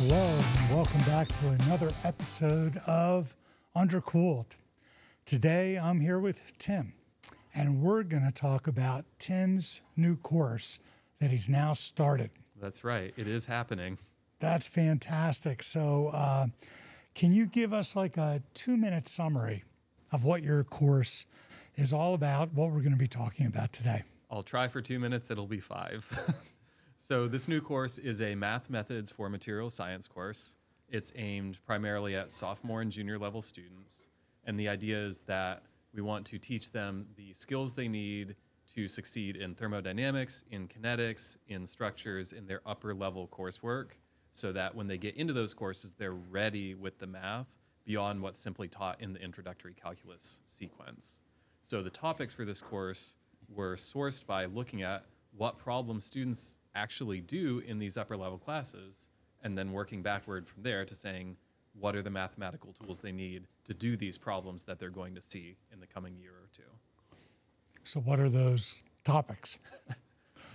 Hello, and welcome back to another episode of Undercooled. Today, I'm here with Tim, and we're going to talk about Tim's new course that he's now started. That's right. It is happening. That's fantastic. So, can you give us like a 2-minute summary of what your course is all about, what we're going to be talking about today? I'll try for 2 minutes. It'll be 5. So this new course is a Math Methods for Material Science course. It's aimed primarily at sophomore and junior level students. And the idea is that we want to teach them the skills they need to succeed in thermodynamics, in kinetics, in structures, in their upper level coursework, so that when they get into those courses, they're ready with the math beyond what's simply taught in the introductory calculus sequence. So the topics for this course were sourced by looking at what problems students actually do in these upper level classes, and then working backward from there to saying, what are the mathematical tools they need to do these problems that they're going to see in the coming year or two? So what are those topics?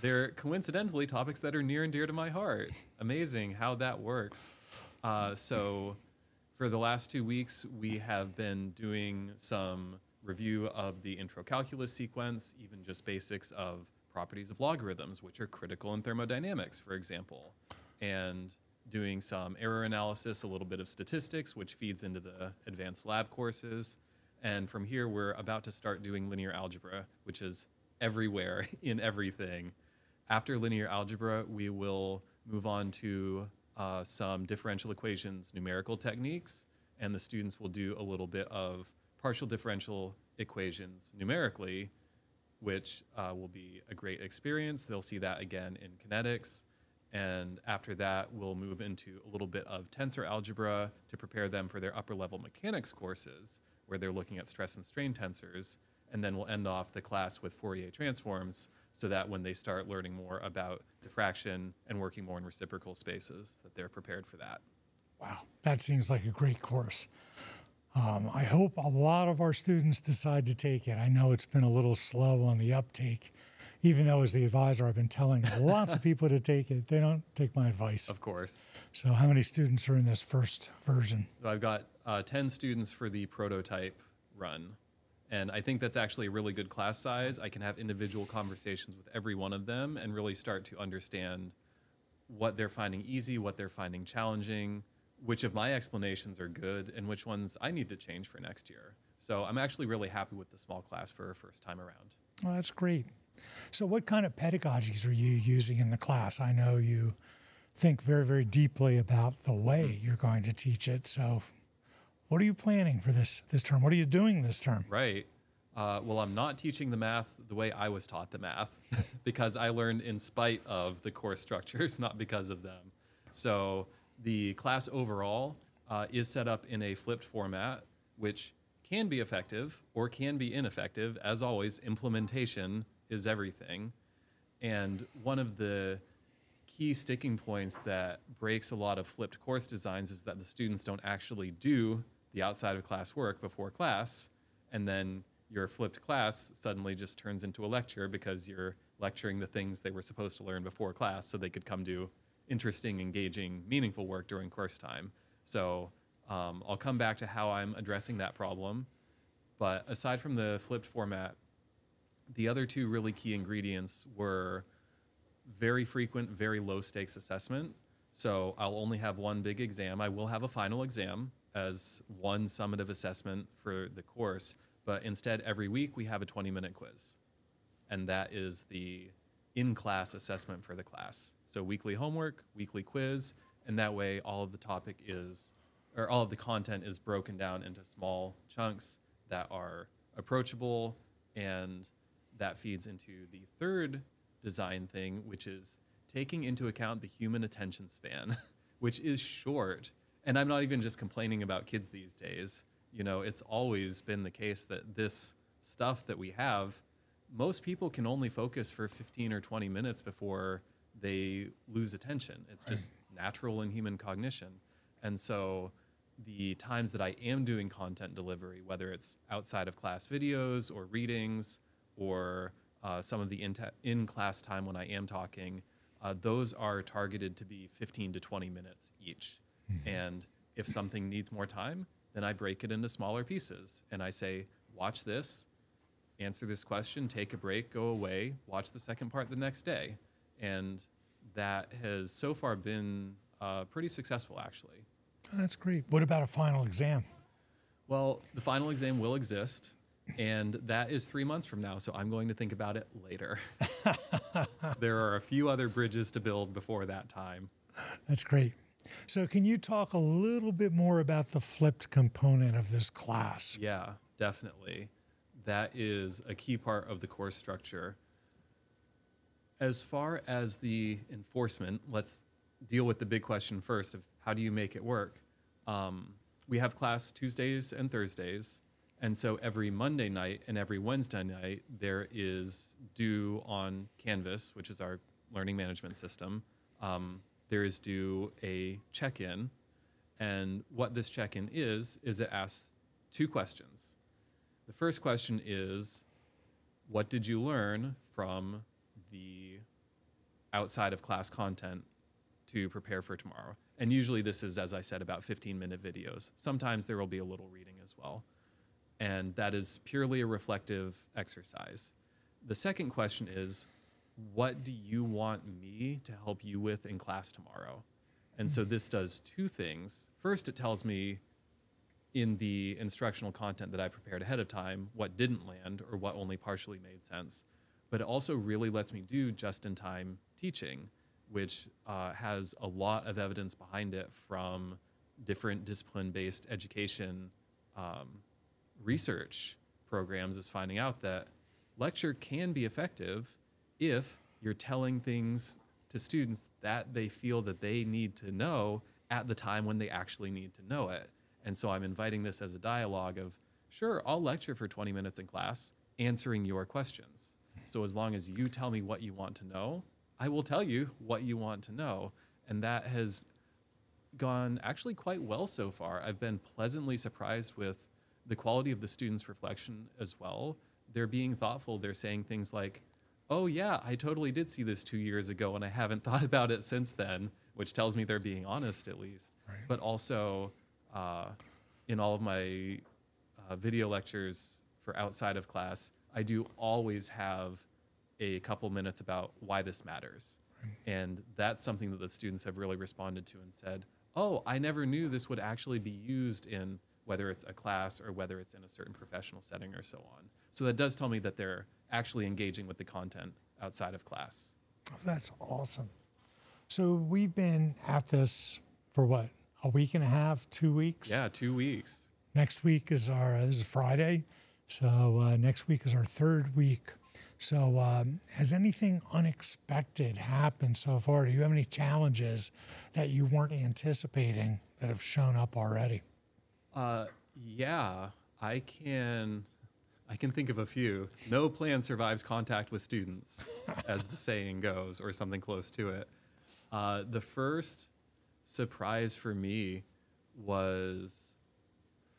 They're coincidentally topics that are near and dear to my heart. Amazing how that works. So for the last 2 weeks, we have been doing some review of the intro calculus sequence, even just basics of properties of logarithms, which are critical in thermodynamics, for example, and doing some error analysis, a little bit of statistics, which feeds into the advanced lab courses. And from here, we're about to start doing linear algebra, which is everywhere in everything. After linear algebra, we will move on to some differential equations, numerical techniques, and the students will do a little bit of partial differential equations numerically, which will be a great experience. They'll see that again in kinetics. And after that, we'll move into a little bit of tensor algebra to prepare them for their upper level mechanics courses, where they're looking at stress and strain tensors. And then we'll end off the class with Fourier transforms, so that when they start learning more about diffraction and working more in reciprocal spaces, that they're prepared for that. Wow, that seems like a great course. I hope a lot of our students decide to take it. I know it's been a little slow on the uptake, even though as the advisor, I've been telling lots of people to take it. They don't take my advice. Of course. So how many students are in this first version? So I've got 10 students for the prototype run. And I think that's actually a really good class size. I can have individual conversations with every one of them and really start to understand what they're finding easy, what they're finding challenging, which of my explanations are good, and which ones I need to change for next year. So I'm actually really happy with the small class for a first time around. Well, that's great. So what kind of pedagogies are you using in the class? I know you think very, very deeply about the way you're going to teach it. So what are you planning for this term? What are you doing this term? Right. Well, I'm not teaching the math the way I was taught the math because I learned in spite of the course structures, not because of them. So the class overall is set up in a flipped format, which can be effective or can be ineffective. As always, implementation is everything. And one of the key sticking points that breaks a lot of flipped course designs is that the students don't actually do the outside of class work before class, and then your flipped class suddenly just turns into a lecture because you're lecturing the things they were supposed to learn before class so they could come do interesting, engaging, meaningful work during course time. So I'll come back to how I'm addressing that problem. But aside from the flipped format, the other two really key ingredients were very frequent, very low stakes assessment. So I'll only have one big exam. I will have a final exam as one summative assessment for the course, but instead every week we have a 20-minute quiz. And that is the in-class assessment for the class. So weekly homework, weekly quiz, and that way all of the content is broken down into small chunks that are approachable, and that feeds into the third design thing, which is taking into account the human attention span, which is short. And I'm not even just complaining about kids these days. You know, it's always been the case that this stuff that we have, most people can only focus for 15 or 20 minutes before they lose attention. It's just natural in human cognition. And so the times that I am doing content delivery, whether it's outside of class videos or readings or some of the in-class time when I am talking, those are targeted to be 15 to 20 minutes each. And if something needs more time, then I break it into smaller pieces. And I say, watch this, answer this question, take a break, go away, watch the second part the next day. And that has so far been pretty successful, actually. That's great. What about a final exam? Well, the final exam will exist, and that is 3 months from now, so I'm going to think about it later. There are a few other bridges to build before that time. That's great. So can you talk a little bit more about the flipped component of this class? Yeah, definitely. That is a key part of the course structure. As far as the enforcement, let's deal with the big question first of how do you make it work? We have class Tuesdays and Thursdays, and so every Monday night and every Wednesday night, there is due on Canvas, which is our learning management system. There is due a check-in, and what this check-in is it asks 2 questions. The first question is, what did you learn from the outside of class content to prepare for tomorrow? And usually this is, as I said, about 15-minute videos. Sometimes there will be a little reading as well. And that is purely a reflective exercise. The second question is, what do you want me to help you with in class tomorrow? And so this does 2 things. First, it tells me in the instructional content that I prepared ahead of time what didn't land or what only partially made sense. But it also really lets me do just-in-time teaching, which has a lot of evidence behind it from different discipline-based education research programs is finding out that lecture can be effective if you're telling things to students that they feel that they need to know at the time when they actually need to know it. And so I'm inviting this as a dialogue of, sure, I'll lecture for 20 minutes in class answering your questions. So as long as you tell me what you want to know, I will tell you what you want to know. And that has gone actually quite well so far. I've been pleasantly surprised with the quality of the students' reflection as well. They're being thoughtful. They're saying things like, oh yeah, I totally did see this 2 years ago and I haven't thought about it since then, which tells me they're being honest at least. Right. But also in all of my video lectures for outside of class, I do always have a couple minutes about why this matters. And that's something that the students have really responded to and said, oh, I never knew this would actually be used in whether it's a class or whether it's in a certain professional setting or so on. So that does tell me that they're actually engaging with the content outside of class. Oh, that's awesome. So we've been at this for what, a week and a half, 2 weeks? Yeah, 2 weeks. Next week is this is Friday. So next week is our 3rd week. So has anything unexpected happened so far? Do you have any challenges that you weren't anticipating that have shown up already? Yeah, I can think of a few. No plan survives contact with students, as the saying goes, or something close to it. The first surprise for me was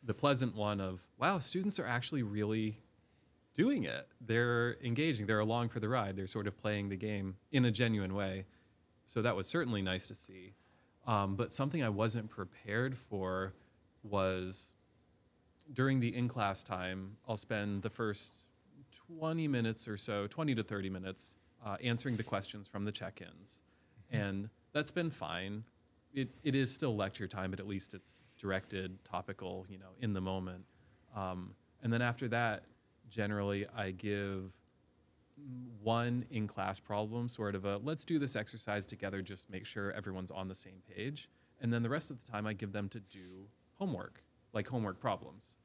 the pleasant one of, wow, students are actually really doing it. They're engaging. They're along for the ride. They're sort of playing the game in a genuine way. So that was certainly nice to see. But something I wasn't prepared for was during the in-class time, I'll spend the first 20 minutes or so, 20 to 30 minutes, answering the questions from the check-ins. And that's been fine. It is still lecture time, but at least it's directed, topical, in the moment. And then after that, generally I give one in-class problem, sort of a, let's do this exercise together, just make sure everyone's on the same page. And then the rest of the time I give them to do homework, like homework problems.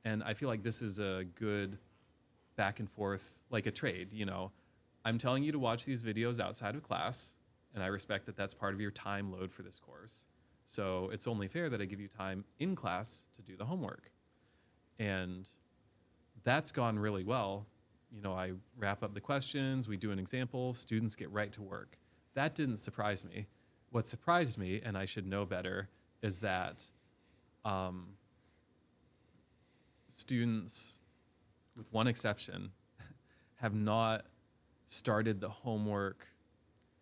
And I feel like this is a good back and forth, like a trade, I'm telling you to watch these videos outside of class, and I respect that that's part of your time load for this course. So it's only fair that I give you time in class to do the homework. And that's gone really well. I wrap up the questions, we do an example, students get right to work. That didn't surprise me. What surprised me, and I should know better, is that students, with one exception, have not started the homework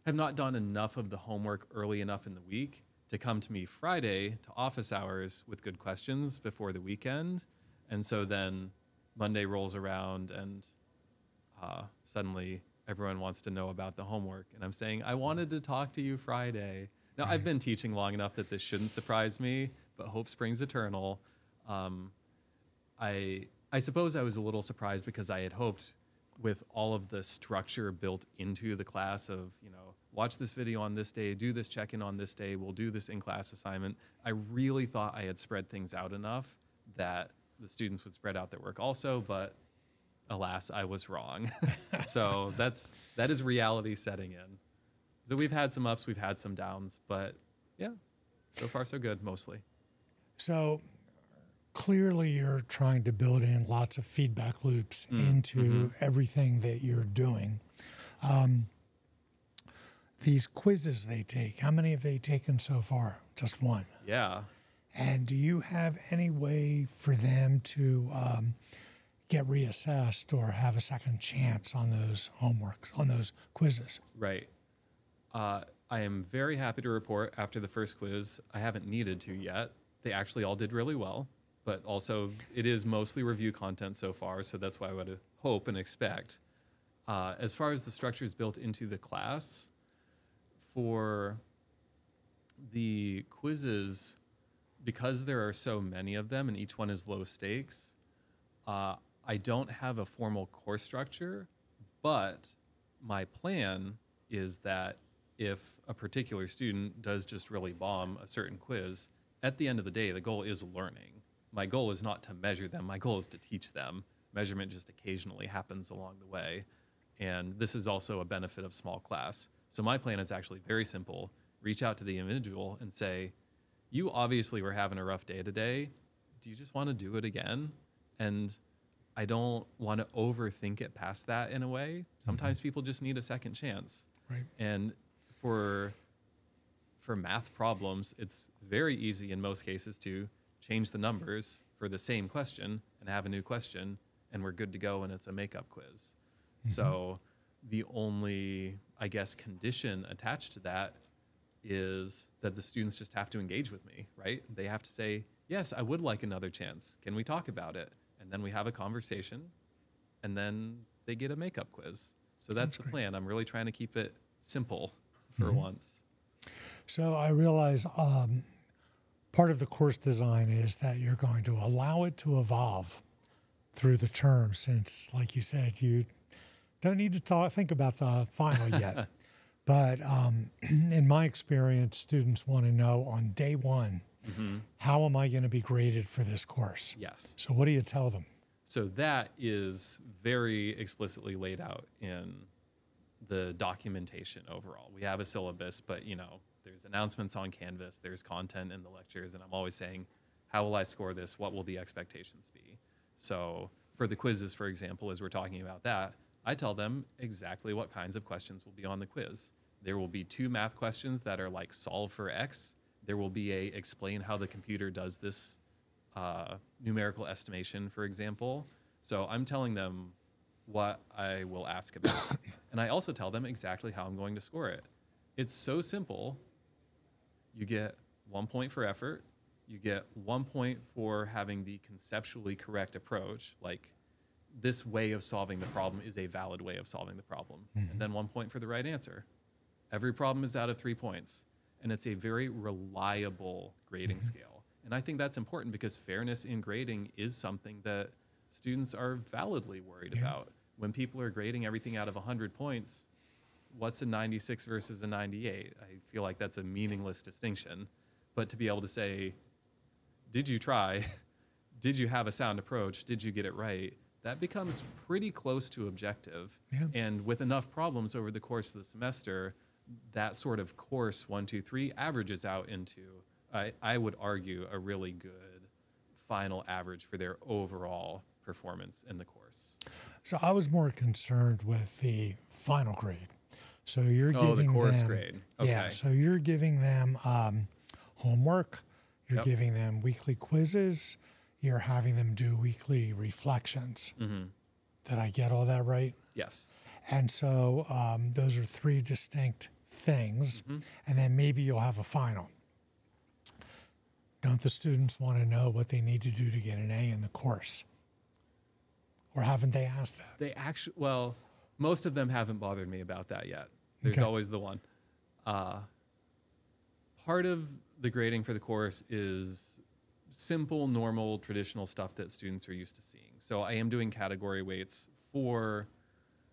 have not done enough of the homework early enough in the week to come to me Friday to office hours with good questions before the weekend. And so then Monday rolls around and suddenly everyone wants to know about the homework. And I'm saying, I wanted to talk to you Friday. Now, I've been teaching long enough that this shouldn't surprise me, but hope springs eternal. I suppose I was a little surprised because I had hoped with all of the structure built into the class of, watch this video on this day, do this check-in on this day, we'll do this in-class assignment. I really thought I had spread things out enough that the students would spread out their work also, but alas, I was wrong. So that is reality setting in. So we've had some ups, we've had some downs, but yeah, so far so good, mostly. So clearly you're trying to build in lots of feedback loops into everything that you're doing. These quizzes they take, how many have they taken so far? Just one. Yeah. And do you have any way for them to get reassessed or have a second chance on those homeworks, on those quizzes? Right. I am very happy to report after the first quiz, I haven't needed to yet. They actually all did really well, but also it is mostly review content so far, so that's why I would hope and expect. As far as the structure is built into the class, for the quizzes, because there are so many of them and each one is low stakes, I don't have a formal course structure, but my plan is that if a particular student does just really bomb a certain quiz, at the end of the day, the goal is learning. My goal is not to measure them. My goal is to teach them. Measurement just occasionally happens along the way. And this is also a benefit of small class. So my plan is actually very simple. Reach out to the individual and say, you obviously were having a rough day today. Do you just want to do it again? And I don't want to overthink it past that in a way. Sometimes people just need a second chance. Right. And for math problems, it's very easy in most cases to change the numbers for the same question and have a new question, and we're good to go, and it's a makeup quiz. So the only, I guess, condition attached to that is that the students just have to engage with me, right? They have to say, yes, I would like another chance. Can we talk about it? And then we have a conversation, and then they get a makeup quiz. So that's the plan. I'm really trying to keep it simple for once. So I realize part of the course design is that you're going to allow it to evolve through the term, since, like you said, you don't need to think about the final yet. But in my experience, students want to know on day one, how am I going to be graded for this course? Yes. So what do you tell them? So that is very explicitly laid out in the documentation overall. We have a syllabus, but there's announcements on Canvas, there's content in the lectures, and I'm always saying, how will I score this? What will the expectations be? So for the quizzes, for example, as we're talking about that, I tell them exactly what kinds of questions will be on the quiz. There will be 2 math questions that are like solve for X. There will be a explain how the computer does this numerical estimation, for example. So I'm telling them what I will ask about. And I also tell them exactly how I'm going to score it. It's so simple. You get 1 point for effort. You get 1 point for having the conceptually correct approach, like this way of solving the problem is a valid way of solving the problem. And then 1 point for the right answer. Every problem is out of 3 points. And it's a very reliable grading scale. And I think that's important because fairness in grading is something that students are validly worried about. When people are grading everything out of 100 points, what's a 96 versus a 98? I feel like that's a meaningless distinction. But to be able to say, did you try? Did you have a sound approach? Did you get it right? That becomes pretty close to objective. And with enough problems over the course of the semester, that sort of course 1, 2, 3 averages out into, I would argue, a really good final average for their overall performance in the course. So I was more concerned with the final grade. So you're giving the course them, grade. Okay. Yeah, so you're giving them homework, you're giving them weekly quizzes, you're having them do weekly reflections. Did I get all that right? Yes. And so those are 3 distinct things, and then maybe you'll have a final. Don't the students want to know what they need to do to get an A in the course? Or haven't they asked that? They actually, well, most of them haven't bothered me about that yet. There's Okay. always the one. Part of the grading for the course is simple, normal, traditional stuff that students are used to seeing. So I am doing category weights for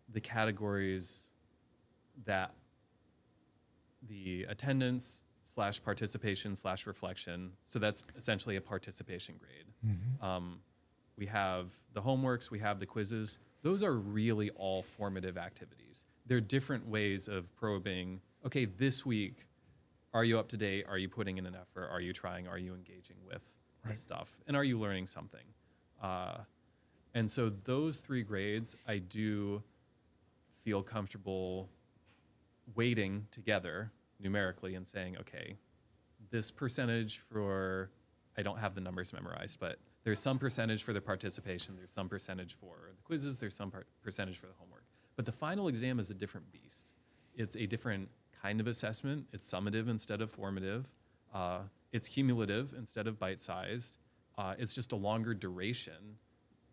the categories that the attendance / participation / reflection. So that's essentially a participation grade. We have the homeworks, we have the quizzes. Those are really all formative activities. They're different ways of probing, okay, this week, are you up to date? Are you putting in an effort? Are you trying? Are you engaging with this stuff? And are you learning something? And so those 3 grades, I do feel comfortable weighting together numerically and saying, okay, this percentage for, I don't have the numbers memorized, but there's some percentage for the participation, there's some percentage for the quizzes, there's some percentage for the homework. But the final exam is a different beast. It's a different kind of assessment. It's summative instead of formative. It's cumulative instead of bite-sized. It's just a longer duration.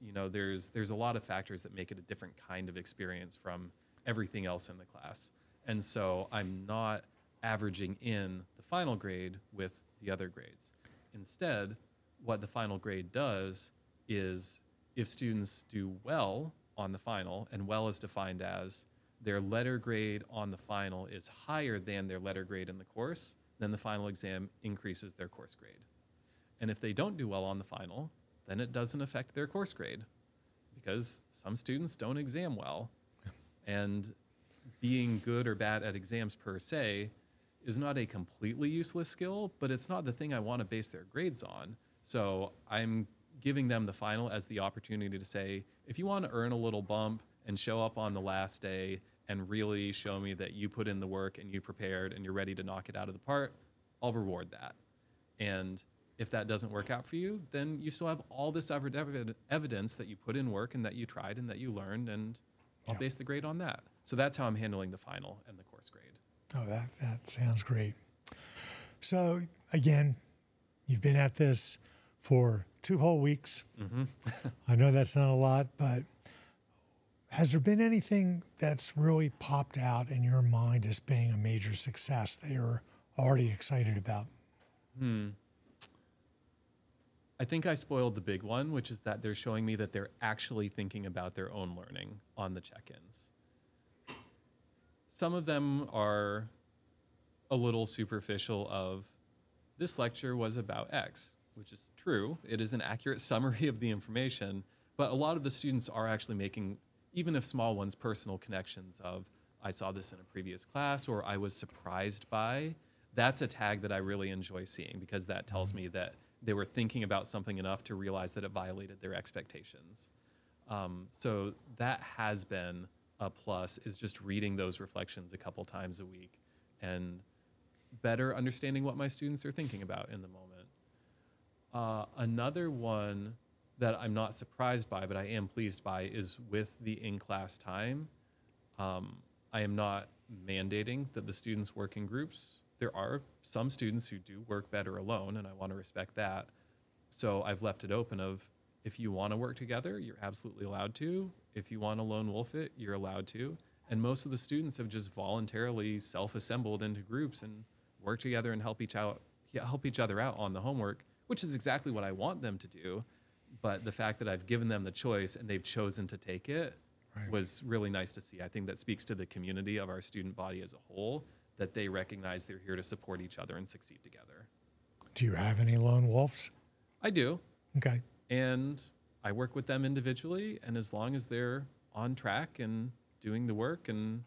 You know, there's a lot of factors that make it a different kind of experience from everything else in the class. And so I'm not averaging in the final grade with the other grades. Instead, what the final grade does is if students do well on the final, and well is defined as their letter grade on the final is higher than their letter grade in the course, then the final exam increases their course grade. And if they don't do well on the final, then it doesn't affect their course grade because some students don't exam well. And being good or bad at exams per se is not a completely useless skill, but it's not the thing I want to base their grades on. So I'm giving them the final as the opportunity to say, if you want to earn a little bump and show up on the last day and really show me that you put in the work and you prepared and you're ready to knock it out of the park, I'll reward that. And if that doesn't work out for you, then you still have all this evidence that you put in work and that you tried and that you learned, and I'll base the grade on that. So that's how I'm handling the final and the course grade. Oh, that sounds great. So again, you've been at this for 2 whole weeks. I know that's not a lot, but has there been anything that's really popped out in your mind as being a major success that you're already excited about? I think I spoiled the big one, which is that they're showing me that they're actually thinking about their own learning on the check-ins. Some of them are a little superficial of, this lecture was about X, which is true. It is an accurate summary of the information, but a lot of the students are actually making, even if small ones, personal connections of, I saw this in a previous class, or I was surprised by. That's a tag that I really enjoy seeing because that tells me that they were thinking about something enough to realize that it violated their expectations. So that has been a plus, is just reading those reflections a couple times a week and better understanding what my students are thinking about in the moment. Another one that I'm not surprised by, but I am pleased by, is with the in-class time. I am not mandating that the students work in groups. There are some students who do work better alone, and I want to respect that. So I've left it open of, if you want to work together, you're absolutely allowed to. If you want to lone wolf it, you're allowed to. And most of the students have just voluntarily self-assembled into groups and work together and help each other out on the homework, which is exactly what I want them to do. But the fact that I've given them the choice and they've chosen to take it was really nice to see. I think that speaks to the community of our student body as a whole, that they recognize they're here to support each other and succeed together. Do you have any lone wolves? I do. Okay. And I work with them individually, and as long as they're on track and doing the work and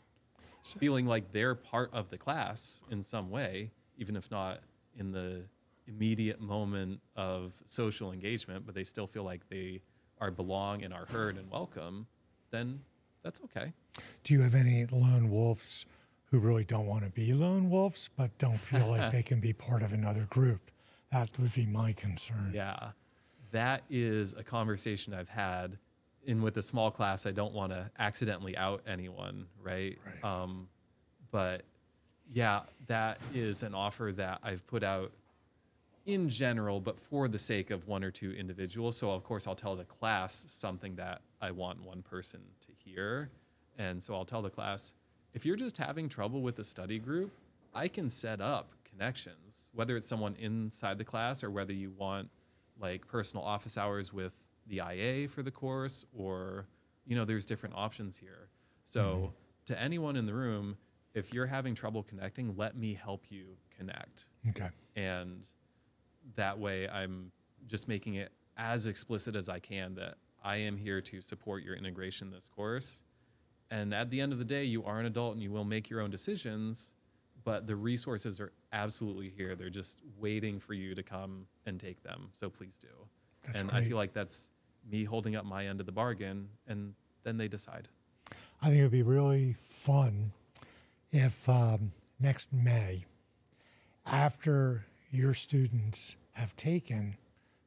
feeling like they're part of the class in some way, even if not in the immediate moment of social engagement, but they still feel like they belong and are heard and welcome, then that's okay. Do you have any lone wolves who really don't want to be lone wolves, but don't feel like they can be part of another group? That would be my concern. Yeah, that is a conversation I've had. With a small class, I don't want to accidentally out anyone, right? But Yeah, that is an offer that I've put out in general, but for the sake of one or two individuals. So of course I'll tell the class something that I want one person to hear. And so I'll tell the class, if you're just having trouble with the study group, I can set up connections, whether it's someone inside the class or whether you want like personal office hours with the IA for the course, or, you know, there's different options here. So to anyone in the room, if you're having trouble connecting, let me help you connect. Okay. And that way I'm just making it as explicit as I can that I am here to support your integration in this course. And at the end of the day, you are an adult and you will make your own decisions, but the resources are absolutely here. They're just waiting for you to come and take them. So please do. That's and great. I feel like that's me holding up my end of the bargain, and then they decide. I think it would be really fun if next May, after your students have taken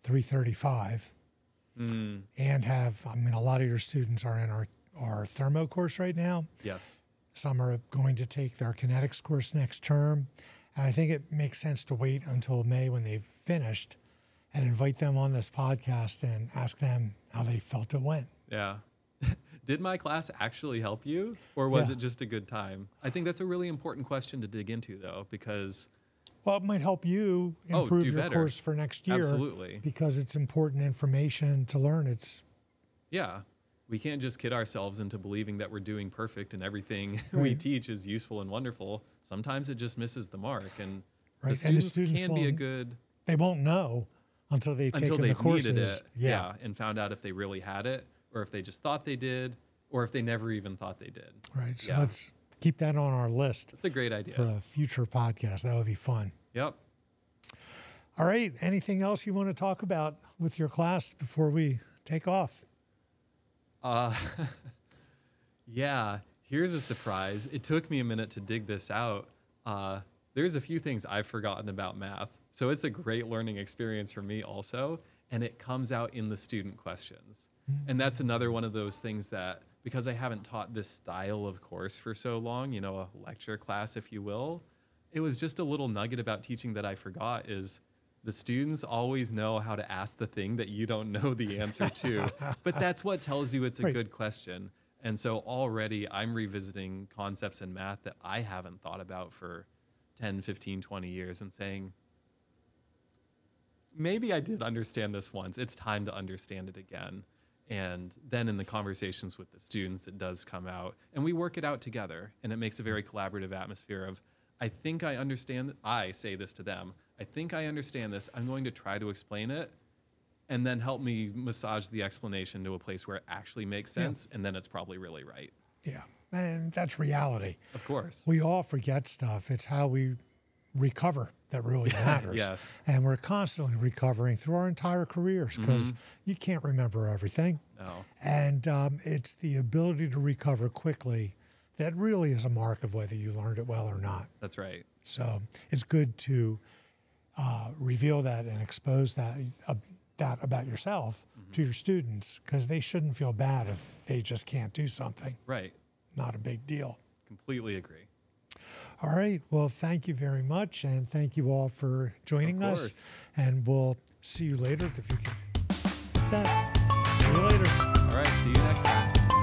335 and have, I mean, a lot of your students are in our thermo course right now. Yes. Some are going to take their kinetics course next term. And I think it makes sense to wait until May when they've finished and invite them on this podcast and ask them how they felt it went. Yeah. Did my class actually help you, or was Yeah. it just a good time? I think that's a really important question to dig into, though, because Well, it might help you improve do your better. course for next year. Absolutely. Because it's important information to learn. It's yeah, we can't just kid ourselves into believing that we're doing perfect and everything we Right. teach is useful and wonderful. Sometimes it just misses the mark, and Right, the and the students, students can be a won't- good they won't know until they've until taken the they've courses. needed it. Yeah. And found out if they really had it, or if they just thought they did, or if they never even thought they did. Right. So Yeah. let's keep that on our list That's a great idea. for a future podcast. That would be fun. Yep. All right. Anything else you want to talk about with your class before we take off? Yeah, here's a surprise. It took me a minute to dig this out. There's a few things I've forgotten about math. So it's a great learning experience for me also. And it comes out in the student questions. And that's another one of those things that, because I haven't taught this style of course for so long, you know, a lecture class, if you will, it was just a little nugget about teaching that I forgot is the students always know how to ask the thing that you don't know the answer to. But that's what tells you it's a Right. good question. And so already I'm revisiting concepts in math that I haven't thought about for 10, 15, 20 years and saying, maybe I did understand this once. It's time to understand it again. And then in the conversations with the students, it does come out. And we work it out together. And it makes a very collaborative atmosphere of, I think I understand. I say this to them. I think I understand this. I'm going to try to explain it. And then help me massage the explanation to a place where it actually makes sense. And then it's probably really right. Yeah. And that's reality. Of course. We all forget stuff. It's how we recover that really matters. Yes. And we're constantly recovering through our entire careers because you can't remember everything. No. And it's the ability to recover quickly that really is a mark of whether you learned it well or not. That's right. So it's good to reveal that and expose that about yourself to your students because they shouldn't feel bad if they just can't do something. Right. Not a big deal. Completely agree. All right. Well, thank you very much. And thank you all for joining Of us. course. And we'll see you later. If you can. See you later. All right. See you next time.